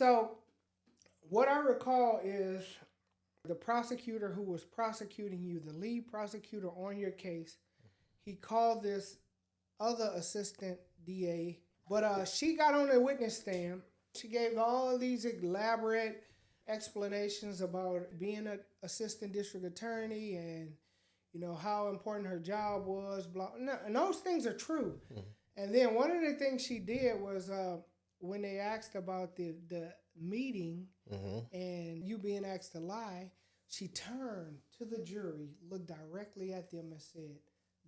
So what I recall is the prosecutor who was prosecuting you, the lead prosecutor on your case, he called this other assistant DA, but she got on the witness stand. She gave all of these elaborate explanations about being an assistant district attorney and how important her job was. Blah, and those things are true. Mm-hmm. And then one of the things she did was when they asked about the meeting and you being asked to lie, she turned to the jury, looked directly at them and said,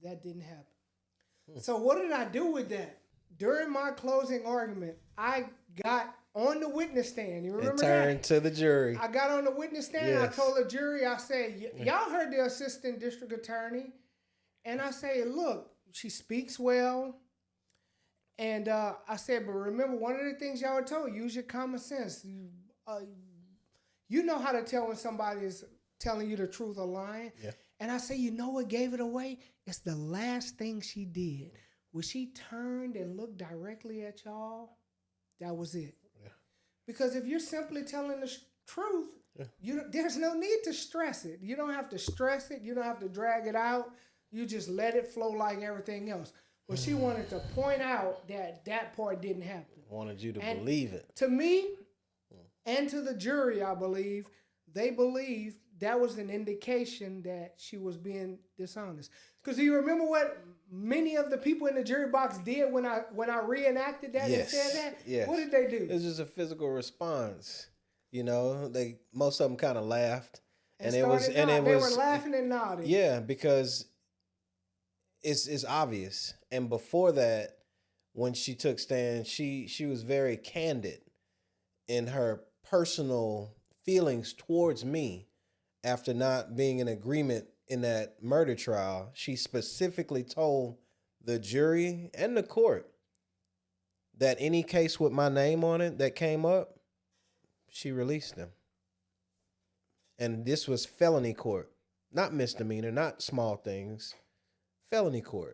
that didn't happen. So what did I do with that? During my closing argument, I got on the witness stand. You remember that? Turned to the jury. I got on the witness stand and I told the jury, I said, y'all heard the assistant district attorney. And I say, look, she speaks well. And I said, but remember, one of the things y'all were told, use your common sense. You know how to tell when somebody is telling you the truth or lying. Yeah. And I say, you know what gave it away? It's the last thing she did. When she turned and looked directly at y'all, that was it. Yeah. Because if you're simply telling the truth, there's no need to stress it. You don't have to stress it. You don't have to drag it out. You just let it flow like everything else. But she wanted to point out that part didn't happen. Wanted you to believe it. To me and to the jury, I believe, they believed that was an indication that she was being dishonest. Because do you remember what many of the people in the jury box did when I reenacted that and said that? Yes. What did they do? It was just a physical response. Most of them kind of laughed, they were laughing and nodding. Yeah, because it's obvious. And before that, when she took stand, she was very candid in her personal feelings towards me. After not being in agreement in that murder trial, she specifically told the jury and the court that any case with my name on it that came up, she released them. And this was felony court, not misdemeanor, not small things, felony court.